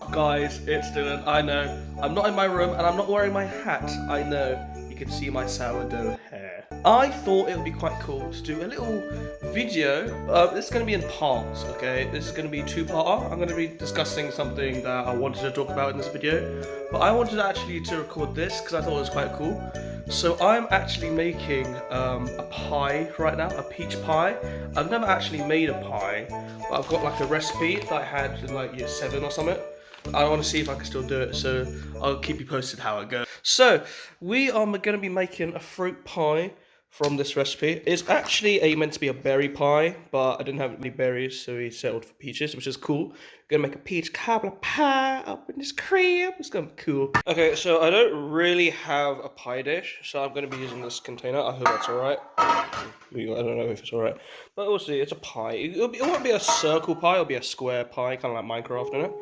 up, guys? It's Dylan. I know. I'm not in my room and I'm not wearing my hat. I know. You can see my sourdough hair. I thought it would be quite cool to do a little video. This is going to be in parts, okay? This is going to be two-parter. I'm going to be discussing something that I wanted to talk about in this video. But I wanted actually to record this because I thought it was quite cool. So I'm actually making a pie right now, a peach pie. I've never actually made a pie, but I've got like a recipe that I had in like year 7 or something. I want to see if I can still do it, so I'll keep you posted how it goes. So we are going to be making a fruit pie from this recipe. It's actually meant to be a berry pie, but I didn't have any berries, so we settled for peaches, which is cool. We're gonna make a peach cobbler pie up in this cream. It's gonna be cool. Okay, so I don't really have a pie dish, so I'm gonna be using this container. I hope that's alright. I don't know if it's alright, but we'll see. It's a pie. It won't be a circle pie, it'll be a square pie, kind of like Minecraft, you know?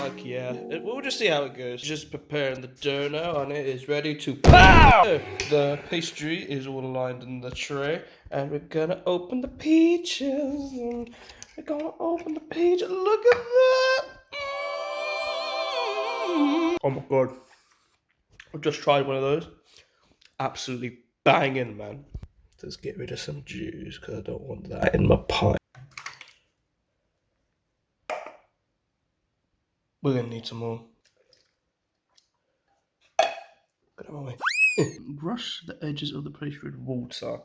Like, yeah, we'll just see how it goes. Just preparing the dough now, and it is ready to pow! So, the pastry is all aligned in the tray, and we're gonna open the peaches, and we're gonna open the peach. Look at that! Oh my god. I've just tried one of those. Absolutely banging, man. Let's get rid of some juice, because I don't want that in my pie. We're gonna need some more. Get out of my way. Brush the edges of the pastry with water.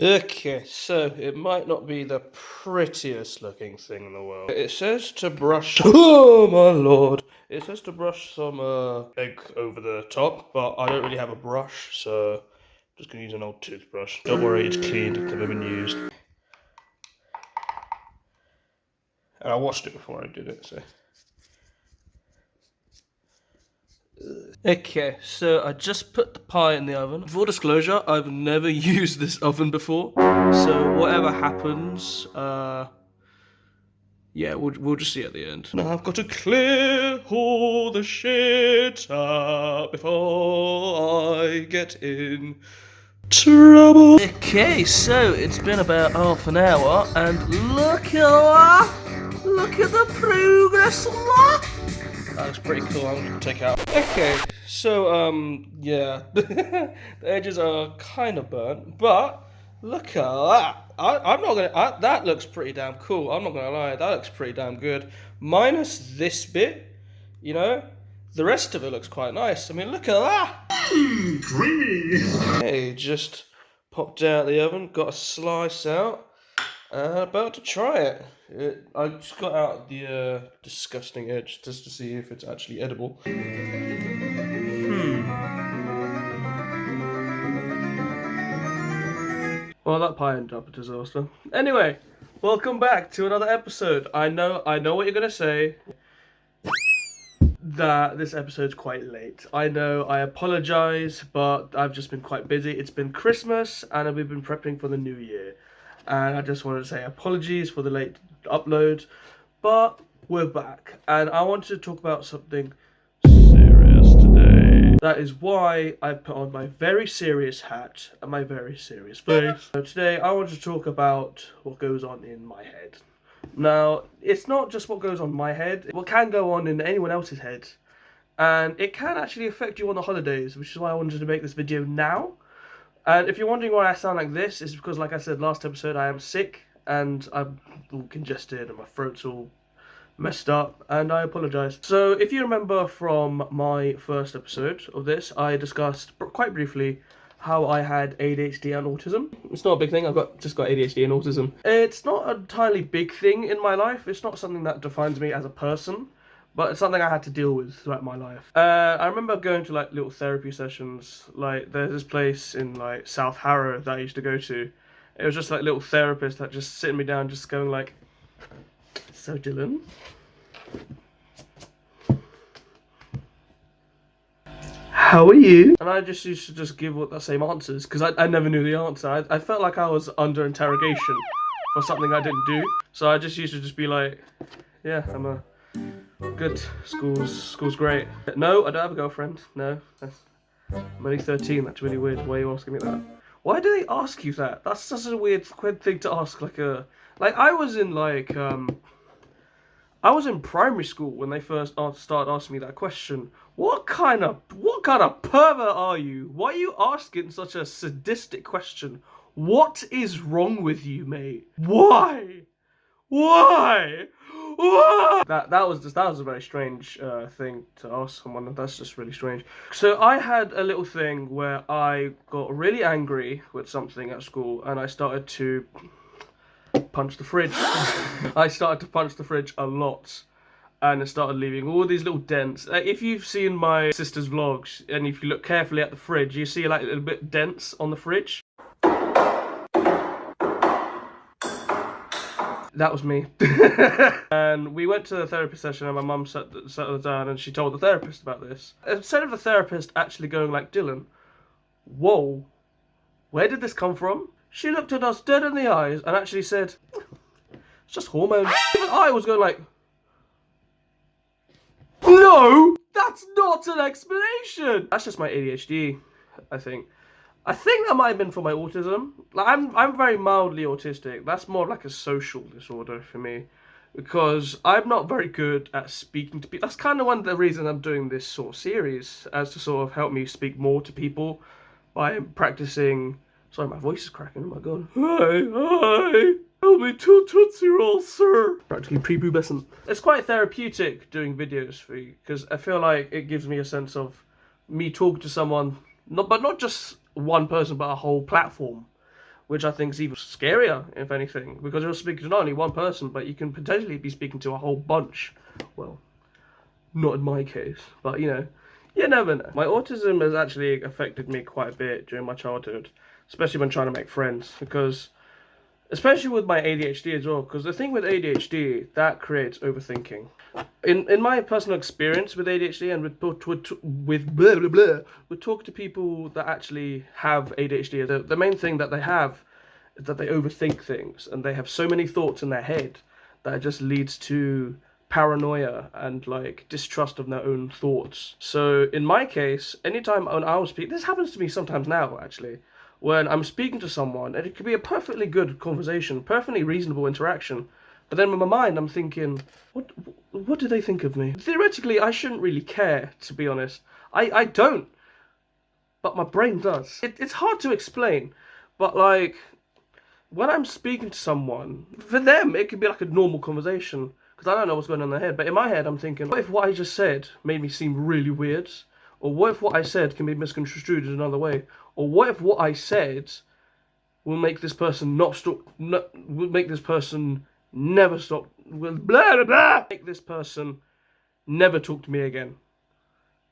Okay, so it might not be the prettiest looking thing in the world. It says to brush. Oh my lord! It says to brush some egg over the top, but I don't really have a brush, so I'm just gonna use an old toothbrush. Don't worry, it's cleaned. It's never been used. And I washed it before I did it, so. Okay, so I just put the pie in the oven. Full disclosure, I've never used this oven before, so whatever happens, yeah, we'll just see at the end. Now I've got to clear all the shit up before I get in trouble. Okay, so it's been about half an hour, and look at that! Look at the progress on that! That looks pretty cool. I'm gonna take it out. Okay, so yeah, the edges are kind of burnt, but look at that. I'm not gonna. That looks pretty damn cool. I'm not gonna lie. That looks pretty damn good. Minus this bit, you know, the rest of it looks quite nice. I mean, look at that. Creamy. Hey, just popped out of the oven. Got a slice out. About to try it. I just got out the disgusting edge just to see if it's actually edible. Well, that pie ended up a disaster. Anyway, welcome back to another episode. I know what you're gonna say. That this episode's quite late. I know, I apologize, but I've just been quite busy. It's been Christmas, and we've been prepping for the new year. And I just wanted to say apologies for the late upload, but we're back, and I wanted to talk about something serious today. That is why I put on my very serious hat and my very serious face. So today I want to talk about what goes on in my head. Now, it's not just what goes on my head, what can go on in anyone else's head, and it can actually affect you on the holidays, which is why I wanted to make this video now. And if you're wondering why I sound like this, it's because, like I said last episode, I am sick and I'm all congested and my throat's all messed up, and I apologise. So if you remember from my first episode of this, I discussed quite briefly how I had ADHD and autism. It's not a big thing, I've just got ADHD and autism. It's not an entirely big thing in my life, it's not something that defines me as a person, but it's something I had to deal with throughout my life. I remember going to like little therapy sessions. Like there's this place in like South Harrow that I used to go to. It was just like little therapists that just sitting me down, just going like, "So Dylan, how are you?" And I just used to just give the same answers because I never knew the answer. I felt like I was under interrogation for something I didn't do. So I just used to just be like, "Yeah, I'm a good. School's great. No, I don't have a girlfriend. No, I'm only 13. That's really weird. Why are you asking me that? Why do they ask you that? That's such a weird thing to ask. Like I was in like I was in primary school when they first started asking me that question. What kind of pervert are you? Why are you asking such a sadistic question? What is wrong with you, mate? Why? Why? Why? That was a very strange thing to ask someone. That's just really strange. So I had a little thing where I got really angry with something at school, and I started to punch the fridge. I started to punch the fridge a lot, and it started leaving all these little dents. If you've seen my sister's vlogs, and if you look carefully at the fridge, you see like a little bit dents on the fridge. That was me. And we went to the therapy session, and my mum sat her down, and she told the therapist about this. Instead of the therapist actually going like, Dylan, whoa, where did this come from? She looked at us dead in the eyes and actually said, it's just hormones. Even I was going like, no, that's not an explanation. That's just my ADHD, I think. I think that might have been for my autism. Like, I'm very mildly autistic. That's more like a social disorder for me, because I'm not very good at speaking to people. That's kind of one of the reasons I'm doing this sort of series, as to sort of help me speak more to people by practicing. Sorry, my voice is cracking. Oh my god. Hi. Help me to Tootsie Roll, sir. Practically prepubescent. It's quite therapeutic doing videos for you, because I feel like it gives me a sense of me talking to someone, but not just one person, but a whole platform, which I think is even scarier, if anything, because you're speaking to not only one person, but you can potentially be speaking to a whole bunch. Well, not in my case, but you know, you never know. My autism has actually affected me quite a bit during my childhood, especially when trying to make friends, because especially with my ADHD as well, because the thing with ADHD, that creates overthinking. In my personal experience with ADHD, and with talking to people that actually have ADHD, the main thing that they have is that they overthink things, and they have so many thoughts in their head that it just leads to paranoia and like distrust of their own thoughts. So in my case, anytime when I was speaking, this happens to me sometimes now actually, when I'm speaking to someone, and it could be a perfectly good conversation, perfectly reasonable interaction, but then in my mind I'm thinking, what do they think of me? Theoretically, I shouldn't really care, to be honest. I don't, but my brain does. It's hard to explain, but like, when I'm speaking to someone, for them it could be like a normal conversation, because I don't know what's going on in their head, but in my head I'm thinking, what if what I just said made me seem really weird? Or what if what I said can be misconstrued in another way? Or what if what I said will make this person will make this person never stop, will blah blah blah, make this person never talk to me again?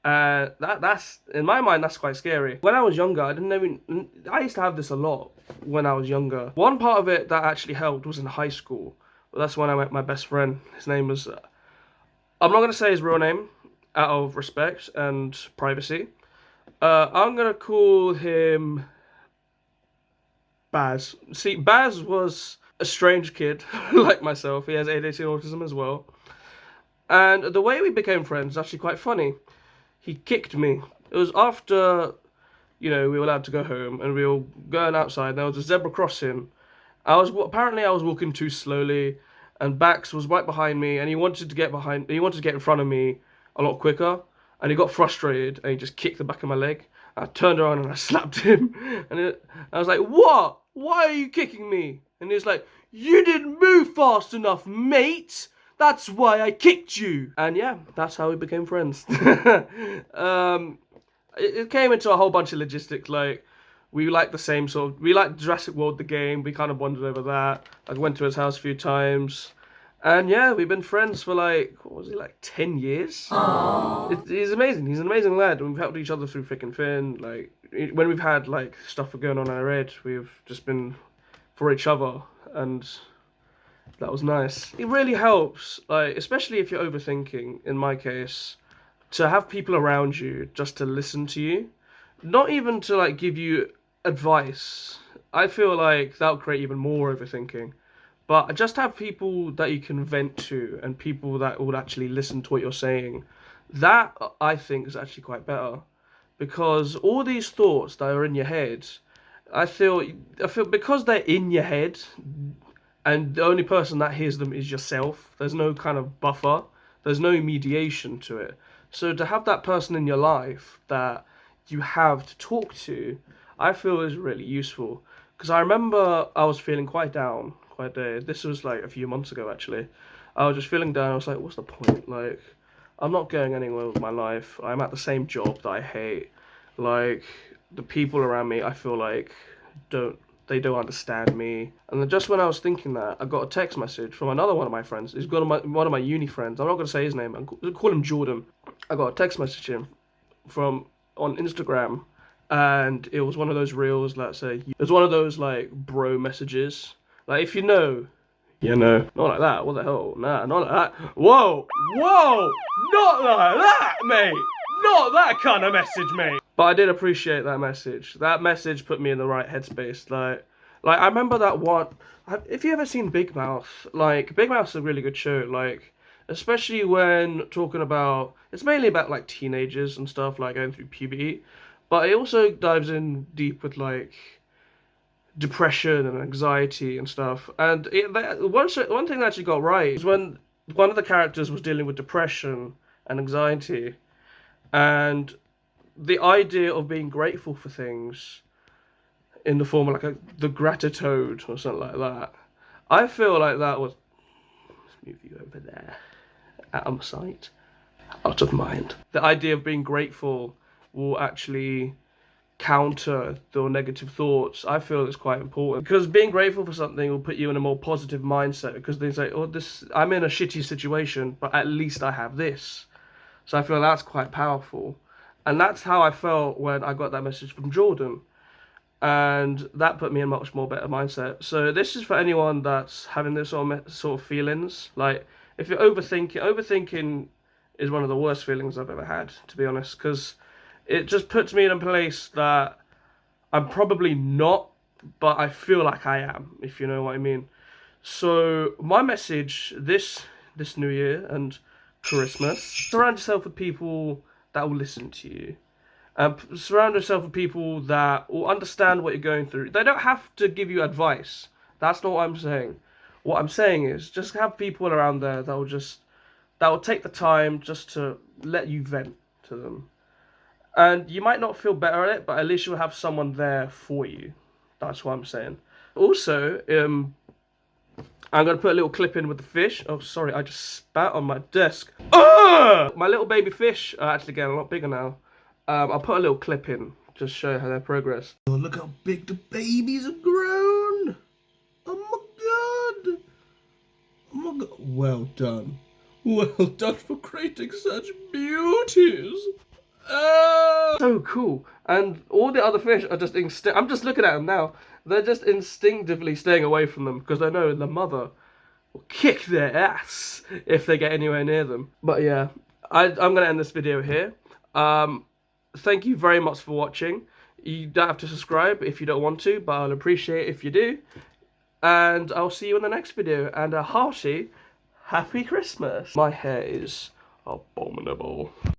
That's in my mind, that's quite scary. When I was younger, I used to have this a lot when I was younger. One part of it that actually helped was in high school. But that's when I met my best friend. His name was, I'm not going to say his real name, out of respect and privacy. I'm gonna call him Baz. See, Baz was a strange kid, like myself. He has ADHD and autism as well. And the way we became friends is actually quite funny. He kicked me. It was after, we were allowed to go home, and we were going outside. There was a zebra crossing. Apparently I was walking too slowly, and Bax was right behind me, and he wanted to get in front of me a lot quicker, and he got frustrated and he just kicked the back of my leg. I turned around and I slapped him, and I was like, what? Why are you kicking me? And he was like, you didn't move fast enough, mate. That's why I kicked you. And yeah, that's how we became friends. It came into a whole bunch of logistics, like, we liked Jurassic World the game, we kind of bonded over that. I went to his house a few times. And yeah, we've been friends for like, 10 years? He's amazing. He's an amazing lad. We've helped each other through thick and thin. Like, when we've had like stuff going on in our head, we've just been for each other, and that was nice. It really helps, like, especially if you're overthinking, in my case, to have people around you just to listen to you. Not even to like give you advice. I feel like that'll create even more overthinking. But just have people that you can vent to, and people that will actually listen to what you're saying. That, I think, is actually quite better. Because all these thoughts that are in your head, I feel because they're in your head, and the only person that hears them is yourself. There's no kind of buffer. There's no mediation to it. So to have that person in your life that you have to talk to, I feel is really useful. Because I remember I was feeling quite down, quite down. This was like a few months ago actually. I was just feeling down. I was like, what's the point? Like, I'm not going anywhere with my life. I'm at the same job that I hate. Like, the people around me, I feel like don't don't understand me. And then just when I was thinking that, I got a text message from another one of my friends. He's got one of my uni friends. I'm not gonna say his name. I'll call him Jordan. I got a text message him from on Instagram, and it was one of those reels. Let's say it was one of those like bro messages. Like if you know, you know. Not like that. What the hell? Nah, not like that. Whoa, whoa, not like that, mate. Not that kind of message, mate. But I did appreciate that message. That message put me in the right headspace. Like I remember that one. If you ever seen Big Mouth, like Big Mouth's a really good show. Like especially when talking about, it's mainly about like teenagers and stuff, like going through puberty, but it also dives in deep with like depression and anxiety and stuff. And one thing that actually got right is when one of the characters was dealing with depression and anxiety, and the idea of being grateful for things in the form of like the gratitude or something like that. I feel like that was. Let's move you over there. Out of sight, out of mind. The idea of being grateful will actually counter the negative thoughts. I feel it's quite important because being grateful for something will put you in a more positive mindset, because they say, oh, I'm in a shitty situation, but at least I have this. So I feel that's quite powerful. And that's how I felt when I got that message from Jordan. And that put me in a much more better mindset. So this is for anyone that's having this sort of feelings. Like, if you're overthinking is one of the worst feelings I've ever had, to be honest, because it just puts me in a place that I'm probably not, but I feel like I am, if you know what I mean. So my message this New Year and Christmas: surround yourself with people that will listen to you. Surround yourself with people that will understand what you're going through. They don't have to give you advice. That's not what I'm saying. What I'm saying is just have people around there that will take the time just to let you vent to them. And you might not feel better at it, but at least you'll have someone there for you. That's what I'm saying. Also, I'm going to put a little clip in with the fish. Oh, sorry, I just spat on my desk. My little baby fish are actually getting a lot bigger now. I'll put a little clip in, just show how their progress. Oh, look how big the babies have grown! Oh my god! Oh my god! Well done. Well done for creating such beauties! So cool. And all the other fish are just I'm just looking at them now. They're just instinctively staying away from them because they know the mother will kick their ass if they get anywhere near them. But yeah, I'm going to end this video here. Thank you very much for watching. You don't have to subscribe if you don't want to, but I'll appreciate it if you do. And I'll see you in the next video. And a hearty Happy Christmas. My hair is abominable.